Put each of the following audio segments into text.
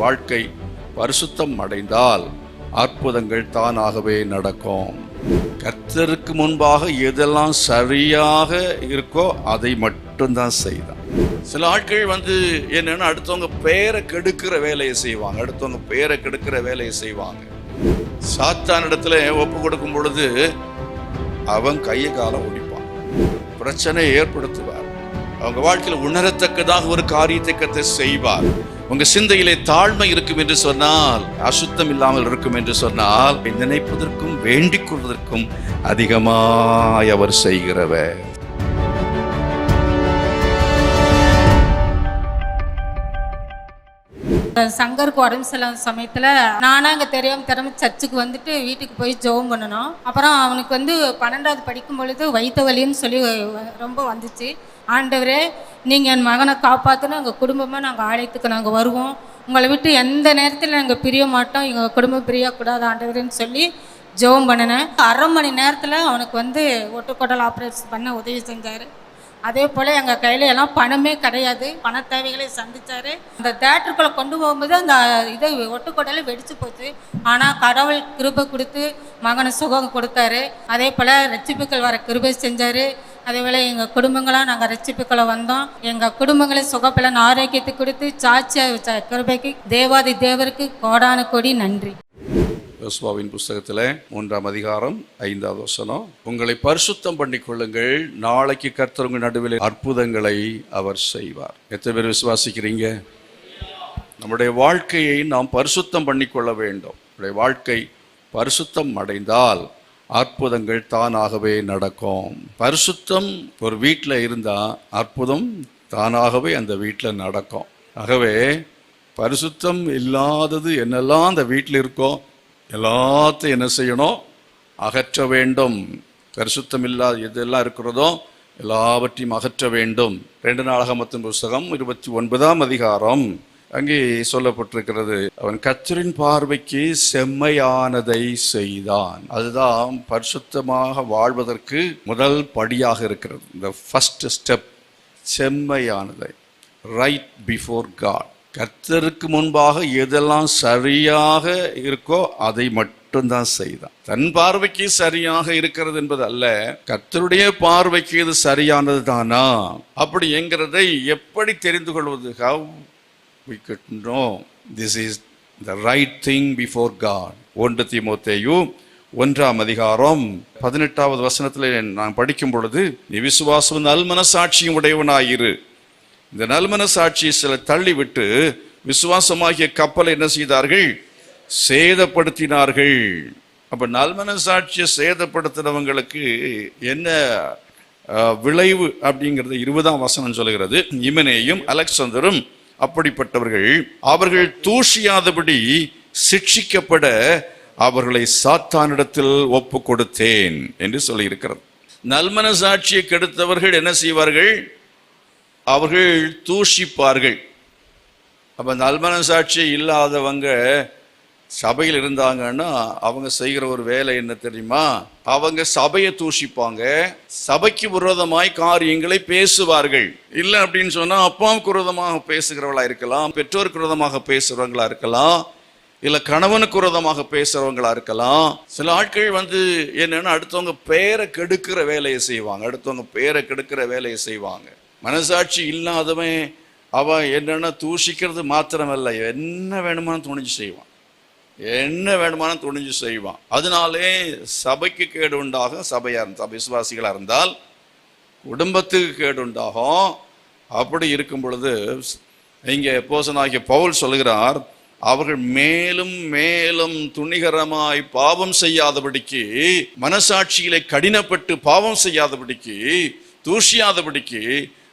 வாழ்க்கை பரிசுத்தம் அடைந்தால் அற்புதங்கள் தானாகவே நடக்கும். கர்த்தருக்கு முன்பாக எதெல்லாம் சரியாக இருக்கோ அதை மட்டும்தான் செய்தான். சில ஆட்கள் என்னன்னா அடுத்தவங்க பேரை கெடுக்கிற வேலையை செய்வாங்க, அடுத்தவங்க பேரை கெடுக்கிற வேலையை செய்வாங்க. சாத்தானிடத்துல ஒப்பு கொடுக்கும் பொழுது அவன் கையை காலம் ஒடிப்பான், பிரச்சனையை ஏற்படுத்துவார். அவங்க வாழ்க்கையில் உணரத்தக்கதாக ஒரு காரியத்தை கர்த்தர் செய்வார். உங்க சிந்தையிலே தாழ்மை இருக்கும் என்று சொன்னால், அசுத்தம் இல்லாமல் இருக்கும் என்று சொன்னால், நினைப்பதற்கும் வேண்டிக் கொள்வதற்கும் அதிகமாய் அவர் செய்கிறவர். சங்கருக்கு உடம்பு சரியில்லாத சமயத்தில் நானும் அங்கே தெரியாம சர்ச்சுக்கு வீட்டுக்கு போய் ஜெபம் பண்ணணும். அப்புறம் அவனுக்கு 12வது படிக்கும் பொழுது வயிற்று வலின்னு சொல்லி ரொம்ப வந்துச்சு. ஆண்டவரே, நீங்கள் என் மகனை காப்பாற்றணும், எங்கள் குடும்பமாக நாங்கள் ஆலயத்துக்கு நாங்கள் வருவோம், உங்களை விட்டு எந்த நேரத்தில் நாங்கள் பிரிய மாட்டோம், எங்கள் குடும்பம் பிரியக்கூடாது ஆண்டவரேன்னு சொல்லி ஜெபம் பண்ணினேன். 1/2 மணி நேரத்தில் அவனுக்கு ஒட்டுக்கொடல் ஆப்ரேஷன் பண்ண உதவி செஞ்சார். அதே போல் எங்கள் கையில் எல்லாம் பணமே கிடையாது, பண தேவைகளை சந்தித்தார். அந்த தேட்டருக்குள்ளே கொண்டு போகும்போது அந்த ஒட்டுக்கொடலை வெடிச்சு போச்சு. ஆனால் கடவுள் கிருபை கொடுத்து மகனை சுகம் கொடுத்தாரு. அதே போல் ரட்சிப்புக்கள் வர கிருபை செஞ்சார். அதே போல் எங்கள் குடும்பங்களாக நாங்கள் ரட்சிப்புக்களை வந்தோம். எங்கள் குடும்பங்களை சுகப்பலன் ஆரோக்கியத்தை கொடுத்து சாட்சியாக கிருபைக்கு தேவாதி தேவருக்கு கோடான கோடி நன்றி. யோசுவாவின் புஸ்தகத்தில் 3ஆம் அதிகாரம் 5வது வசனம், உங்களை பரிசுத்தம் பண்ணிக் கொள்ளுங்கள், நாளைக்கு கர்த்தர் உங்கள் நடுவில் அற்புதங்களை அவர் செய்வார். எத்தனை பேர் விசுவாசிக்கிறீங்க? நம்முடைய வாழ்க்கையை நாம் பரிசுத்தம் பண்ணிக்கொள்ள வேண்டும். நம்முடைய வாழ்க்கை பரிசுத்தம் அடைந்தால் அற்புதங்கள் தானாகவே நடக்கும். பரிசுத்தம் ஒரு வீட்டில் இருந்தால் அற்புதம் தானாகவே அந்த வீட்டில் நடக்கும். ஆகவே பரிசுத்தம் இல்லாதது என்னெல்லாம் அந்த வீட்டில் இருக்கோ எல்லாத்தையும் என்ன செய்யணும்? அகற்ற வேண்டும். பரிசுத்தம் இல்லாத எதெல்லாம் இருக்கிறதோ எல்லாவற்றையும் அகற்ற வேண்டும். 2 நாளாகமத்தின் புஸ்தகம் 29ஆம் அதிகாரம் அங்கே சொல்லப்பட்டிருக்கிறது, அவன் கர்த்தரின் பார்வைக்கு செம்மையானதை செய்தான். அதுதான் பரிசுத்தமாக வாழ்வதற்கு முதல் படியாக இருக்கிறது. இந்த ஃபர்ஸ்ட் ஸ்டெப் செம்மையானதை, ரைட் பிஃபோர் காட். கர்த்தருக்கு முன்பாக எதெல்லாம் சரியாக இருக்கோ அதை மட்டும்தான் செய்தான். தன் பார்வைக்கு சரியாக இருக்கிறது என்பது அல்ல, கர்த்தருடைய பார்வைக்கு இது சரியானது தானா அப்படி என்கிறதை எப்படி தெரிந்து கொள்வது? How we could know this is the right thing before God. 1 தீமோத்தேயு 1ஆம் அதிகாரம் 18வது வசனத்தில் நான் படிக்கும் பொழுது, நீ விசுவாசம் நல்மனசாட்சியும் உடையவனாயிரு. இந்த நல்மன சாட்சியை சில தள்ளிவிட்டு விசுவாசமாகிய கப்பலை என்ன செய்தார்கள்? சேதப்படுத்தினார்கள். அப்ப நல்மன சாட்சியை சேதப்படுத்தினவங்களுக்கு என்ன விளைவு அப்படிங்கிறது 20ஆம் வசனம் சொல்லுகிறது. இமனேயும் அலெக்சாந்தரும் அப்படிப்பட்டவர்கள், அவர்கள் தூஷியாதபடி சிட்சிக்கப்பட அவர்களை சாத்தானிடத்தில் ஒப்பு கொடுத்தேன் என்று சொல்லி இருக்கிறது. நல்மன சாட்சியை கெடுத்தவர்கள் என்ன செய்வார்கள்? அவர்கள் தூஷிப்பார்கள். அப்போ நல்மன சாட்சி இல்லாதவங்க சபையில் இருந்தாங்கன்னா அவங்க செய்கிற ஒரு வேலை என்ன தெரியுமா? அவங்க சபையை தூஷிப்பாங்க, சபைக்கு விரோதமாய் காரியங்களை பேசுவார்கள். இல்லை அப்படின்னு சொன்னால் அப்பாவுக்கு விரோதமாக பேசுகிறவங்களா இருக்கலாம், பெற்றோருக்கு விரோதமாக பேசுகிறவங்களா இருக்கலாம், இல்லை கணவனுக்கு விரோதமாக பேசுகிறவங்களா இருக்கலாம். சில ஆட்கள் என்னன்னா அடுத்தவங்க பேரை கெடுக்கிற வேலையை செய்வாங்க, அடுத்தவங்க பேரை கெடுக்கிற வேலையை செய்வாங்க. மனசாட்சி இல்லாதவன் அவன் என்னன்னா தூஷிக்கிறது மாத்திரமல்ல, என்ன வேணுமானு துணிஞ்சு செய்வான், என்ன வேணுமானு துணிஞ்சு செய்வான். அதனாலே சபைக்கு கேடு உண்டாகும். சபையா விசுவாசிகளா இருந்தால் குடும்பத்துக்கு கேடு உண்டாகும். அப்படி இருக்கும் பொழுது இங்கே அப்போஸ்தலனாகிய பவுல் சொல்கிறார், அவர்கள் மேலும் மேலும் துணிகரமாய் பாவம் செய்யாதபடிக்கு, மனசாட்சியிலே கடினப்பட்டு பாவம் செய்யாதபடிக்கு, தூஷியாதபடிக்கு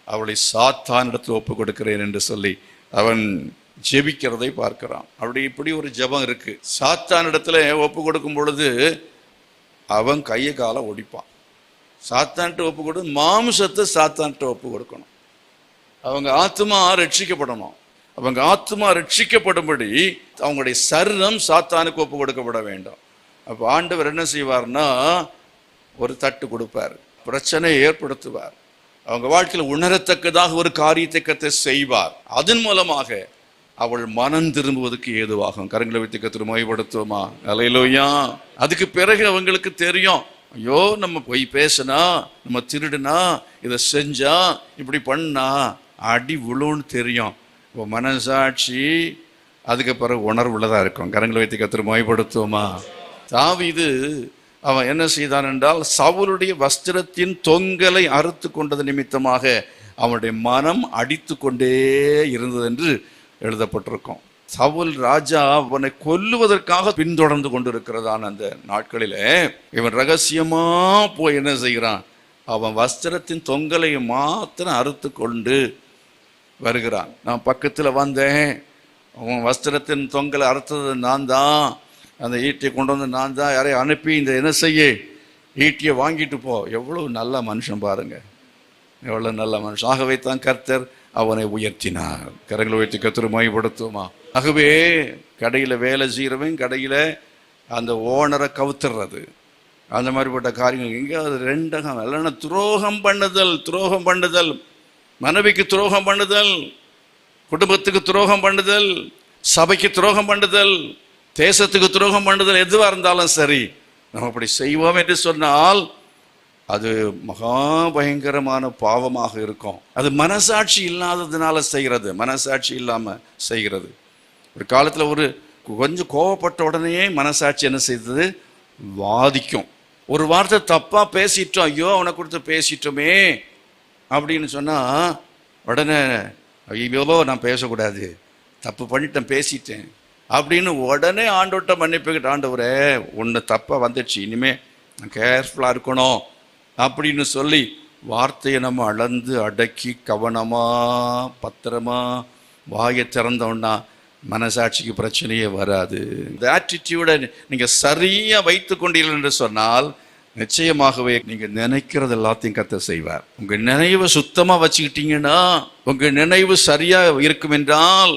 அவளை சாத்தானிடத்தில் ஒப்பு கொடுக்கிறேன் என்று சொல்லி அவன் ஜெபிக்கிறதை பார்க்கிறான். இப்படி ஒரு ஜெபம் இருக்கு. சாத்தானிடத்துல ஒப்பு கொடுக்கும் பொழுது அவன் கையை காலை ஒடிப்பான். சாத்தான்ட்டு ஒப்பு கொடு, மாம்சத்தை சாத்தான்ட்டு ஒப்பு கொடுக்கணும். அவங்க ஆத்மா ரட்சிக்கப்படணும். அவங்க ஆத்மா ரட்சிக்கப்படும்படி அவங்களுடைய சரீரம் சாத்தானுக்கு ஒப்பு கொடுக்கப்பட வேண்டும். அப்போ ஆண்டவர் என்ன செய்வார்னா ஒரு தட்டு கொடுப்பார், பிரச்சனையை ஏற்படுத்துவார். அவங்க வாழ்க்கையில் உணரத்தக்கதாக ஒரு காரியத்தை கர்த்தர் செய்வார். அதன் மூலமாக அவள் மனம் திரும்புவதற்கு ஏதுவாகும். கரங்களை வைத்து கர்த்தரை மகிமைப்படுத்துவோமா? அல்லேலூயா. அதுக்கு பிறகு அவங்களுக்கு தெரியும், ஐயோ நம்ம போய் பேசினா, நம்ம திருடுனா, இதை செஞ்சா, இப்படி பண்ணா அடி விழுன்னு தெரியும். இப்போ மனசாட்சி அதுக்கு பிறகு உணர்வுள்ளதா இருக்கும். கரங்களை வைத்து கர்த்தரை மகிமைப்படுத்துவோமா? தாவீது அவன் என்ன செய்தான் என்றால், சவுலுடைய வஸ்திரத்தின் தொங்கலை அறுத்து கொண்டது நிமித்தமாக அவனுடைய மனம் அடித்து கொண்டே இருந்தது என்று எழுதப்பட்டிருக்கும். சவுல் ராஜா அவனை கொல்லுவதற்காக பின்தொடர்ந்து கொண்டிருக்கிறதான அந்த நாட்களிலே இவன் ரகசியமா போய் என்ன செய்கிறான், அவன் வஸ்திரத்தின் தொங்கலை மாத்திரம் அறுத்து கொண்டு வருகிறான். நான் பக்கத்தில் வந்தேன், அவன் வஸ்திரத்தின் தொங்கலை அறுத்தது நான் தான், அந்த ஈட்டியை கொண்டு வந்து நான் தான், யாரையும் அனுப்பி இந்த என்ன செய்ய, ஈட்டியை வாங்கிட்டு போ. எவ்வளவு நல்ல மனுஷன் பாருங்க, எவ்வளவு நல்ல மனுஷன். ஆகவே தான் கர்த்தர் அவனை உயர்த்தினார். கரங்களை உயர்த்தி கர்த்தரை மகிமைப்படுத்துவோமா? ஆகவே கடையில் வேலை செய்கிறவன் கடையில் அந்த ஓனரை கவுத்துறது, அந்த மாதிரிப்பட்ட காரியங்கள் எங்கேயாவது ரெண்டகம் இல்லைன்னா துரோகம் பண்ணுதல், மனைவிக்கு துரோகம் பண்ணுதல், குடும்பத்துக்கு துரோகம் பண்ணுதல், சபைக்கு துரோகம் பண்ணுதல், தேசத்துக்கு துரோகம் பண்ணுதல், எதுவாக இருந்தாலும் சரி நம்ம அப்படி செய்வோம் என்று சொன்னால் அது மகா பயங்கரமான பாவமாக இருக்கும். அது மனசாட்சி இல்லாததுனால செய்கிறது, மனசாட்சி இல்லாமல் செய்கிறது. ஒரு காலத்தில் ஒரு கொஞ்சம் கோவப்பட்ட உடனே மனசாட்சி என்ன செய்தது, வாதிக்கும். ஒரு வார்த்தை தப்பாக பேசிட்டோம், ஐயோ அவனை கொடுத்து பேசிட்டோமே அப்படின்னு சொன்னால் உடனே ஐயோ நான் பேசக்கூடாது, தப்பு பண்ணிட்டேன், பேசிட்டேன் அப்படின்னு உடனே ஆண்டவர்கிட்ட மன்னிப்புக்கிட்ட, ஆண்டவரே ஒன்று தப்பாக வந்துடுச்சு, இனிமேல் நான் கேர்ஃபுல்லாக இருக்கணும் அப்படின்னு சொல்லி வார்த்தையை நம்ம அளந்து அடக்கி கவனமாக பத்திரமா வாயை திறந்தோன்னா மனசாட்சிக்கு பிரச்சனையே வராது. இந்த ஆட்டிடியூடை நீங்கள் சரியாக வைத்து கொண்டீர்கள் என்று சொன்னால் நிச்சயமாகவே நீங்கள் நினைக்கிறது எல்லாத்தையும் கர்த்தர் செய்வார். உங்கள் நினைவை சுத்தமாக வச்சுக்கிட்டீங்கன்னா, உங்கள் நினைவு சரியாக இருக்கும் என்றால்,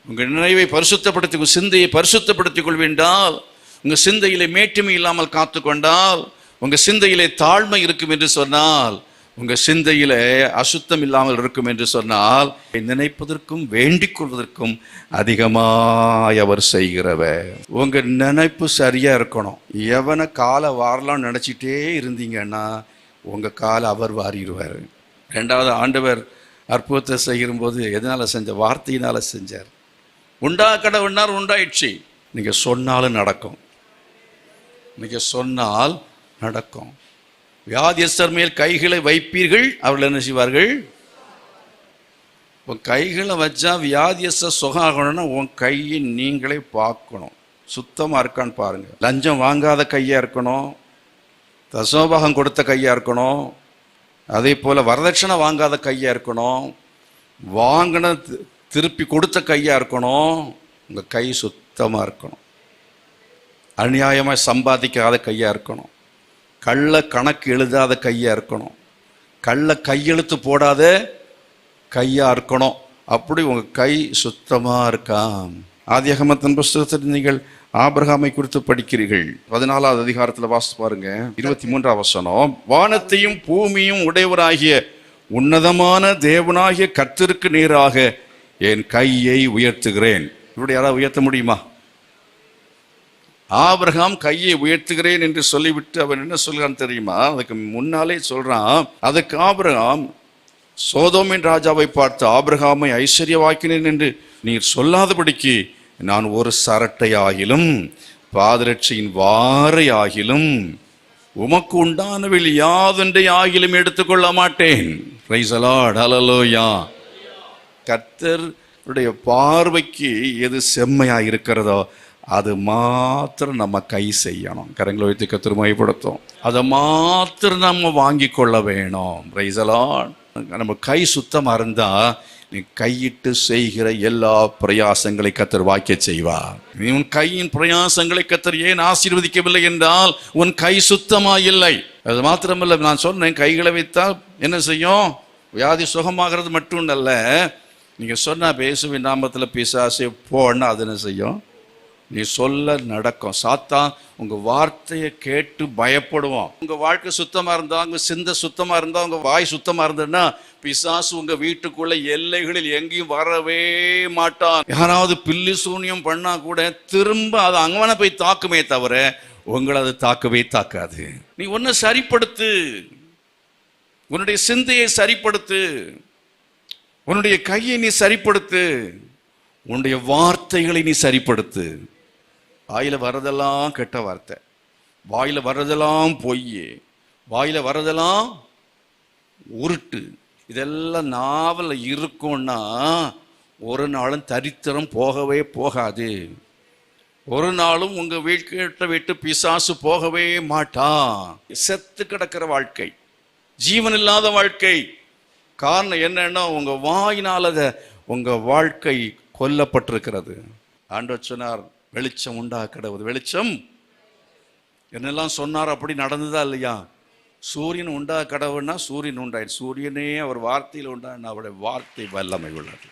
உங்கள் நினைவை பரிசுத்தப்படுத்தி சிந்தையை பரிசுத்தப்படுத்திக் கொள்வென்றால், உங்கள் சிந்தையிலே மேட்டுமை இல்லாமல் காத்து கொண்டால், உங்கள் சிந்தையிலே தாழ்மை இருக்கும் என்று சொன்னால், உங்கள் சிந்தையிலே அசுத்தம் இல்லாமல் இருக்கும் என்று சொன்னால், நினைப்பதற்கும் வேண்டிக் கொள்வதற்கும் அதிகமாய் அவர் செய்கிறவர். உங்கள் நினைப்பு சரியா இருக்கணும். எவனை காலை வாரலாம் நினைச்சிட்டே இருந்தீங்கன்னா உங்க காலை அவர் வாரிடுவார். ரெண்டாவது, ஆண்டவர் அற்புதத்தை செய்யும்போது எதனால செஞ்ச, வார்த்தையினால செஞ்சார். உண்டா கடவுள்னார், உண்டாயிடுச்சு. நீங்க சொன்னாலும் நடக்கும், நீங்க சொன்னால் நடக்கும். வியாதியஸ்தர் மேல் கைகளை வைப்பீர்கள், அவர்கள் என்ன செய்வார்கள்? உன் கைகளை வச்சா வியாதியஸ்தர் சுகம் ஆகணும்னா உன் கையை நீங்களே பார்க்கணும், சுத்தமாக இருக்கான்னு பாருங்க. லஞ்சம் வாங்காத கையாக இருக்கணும், தசோபாகம் கொடுத்த கையாக இருக்கணும், அதே போல் வரதட்சணை வாங்காத கையாக இருக்கணும், வாங்கின திருப்பி கொடுத்த கையாக இருக்கணும். உங்கள் கை சுத்தமாக இருக்கணும். அநியாயமாக சம்பாதிக்காத கையாக இருக்கணும். கள்ள கணக்கு எழுதாத கையாக இருக்கணும். கள்ள கையெழுத்து போடாத கையாக இருக்கணும். அப்படி உங்கள் கை சுத்தமாக இருக்காம். ஆதியாகமத்தின் புஸ்தகத்தில் நீங்கள் ஆபிரகாமை குறித்து படிக்கிறீர்கள். 14வது அதிகாரத்தில் வாசித்து பாருங்க, 23ஆம் வசனம். வானத்தையும் பூமியும் உடையவராகிய உன்னதமான தேவனாகிய கர்த்தருக்கு நேராக என் கையை உயர்த்துகிறேன். இப்படி யாராவது உயர்த்த முடியுமா? ஆபிரகாம் கையை உயர்த்துகிறேன் என்று சொல்லிவிட்டு அவன் என்ன சொல்கிறான் தெரியுமா? அதுக்கு முன்னாலே சொல்றான், அதுக்கு ஆபிரகாம் சோதோமின் ராஜாவை பார்த்து, ஆபிரகாமை ஐஸ்வர்யவாக்கினேன் என்று நீர் சொல்லாதபடிக்கு நான் ஒரு சரட்டை ஆகிலும் பாதரட்சியின் வாரை ஆகிலும் உமக்கு உண்டானவில் யாதொன்றை ஆகிலும் எடுத்துக்கொள்ள மாட்டேன். பிரைஸ் தி லார்ட், ஹல்லேலூயா. கர்த்தருடைய பார்வைக்கு எது செம்மையா இருக்கிறதோ அது மாத்திரம் நம்ம கை செய்யணும். கரங்களை வைத்து கர்த்தரை மகிமைப்படுத்தும். அதை மாத்திரம் நம்ம வாங்கி கொள்ள வேணும். Praise the Lord. நம்ம கை சுத்தமா இருந்தா நீ கையிட்டு செய்கிற எல்லா பிரயாசங்களை கர்த்தர் வாய்க்க செய்வார். நீ உன் கையின் பிரயாசங்களை கர்த்தர் ஏன் ஆசீர்வதிக்கவில்லை என்றால் உன் கை சுத்தமா இல்லை. அது மாத்திரமல்ல, நான் சொன்னேன் கைகளை வைத்தால் என்ன செய்யும்? வியாதி சுகமாகிறது மட்டும் அல்ல, நீங்க சொன்னா பேசுவின் நாமத்தில் பிசாசே போன்னா அது என்ன செய்யும்? நீ சொல்ல நடக்கும். சாத்தான் உங்க வார்த்தையை கேட்டு பயப்படுவான். உங்க வாழ்க்கை சுத்தமா இருந்தா, உங்க சிந்தை சுத்தமா இருந்தா, உங்க வாய் சுத்தமா இருந்ததுன்னா பிசாசு உங்க வீட்டுக்குள்ள எல்லைகளில் எங்கேயும் வரவே மாட்டான். யாராவது பில்லி சூனியம் பண்ணா கூட திரும்ப அது அங்கன போய் தாக்குமே தவிர உங்களை அது தாக்கவே தாக்காது. நீ ஒன்ன சரிப்படுத்து, உன்னுடைய சிந்தையை சரிப்படுத்து, உன்னுடைய கையை நீ சரிப்படுத்து, உன்னுடைய வார்த்தைகளை நீ சரிப்படுத்து. வாயில வர்றதெல்லாம் கெட்ட வார்த்தை, வாயில வர்றதெல்லாம் பொய், வாயில வர்றதெல்லாம் உருட்டு, இதெல்லாம் நாவல இருக்கும்னா ஒரு நாளும் தரித்திரம் போகவே போகாது. ஒரு நாளும் உங்க வீட்டை விட்டு பிசாசு போகவே மாட்டான். செத்து கிடக்கிற வாழ்க்கை, ஜீவன் இல்லாத வாழ்க்கை. காரணம் என்னன்னா உங்க வாயினால உங்க வாழ்க்கை கொல்லப்பட்டிருக்கிறது. ஆண்டவர் சொன்னார், வெளிச்சம் உண்டா கிடவுது. வெளிச்சம் என்னெல்லாம் சொன்னார் அப்படி நடந்ததா இல்லையா? சூரியன் உண்டா கடவுள்னா சூரியன் உண்டாயிடுச்சு. சூரியனே அவர் வார்த்தையில் உண்டா, அவருடைய வார்த்தை வல்லமை உள்ளது.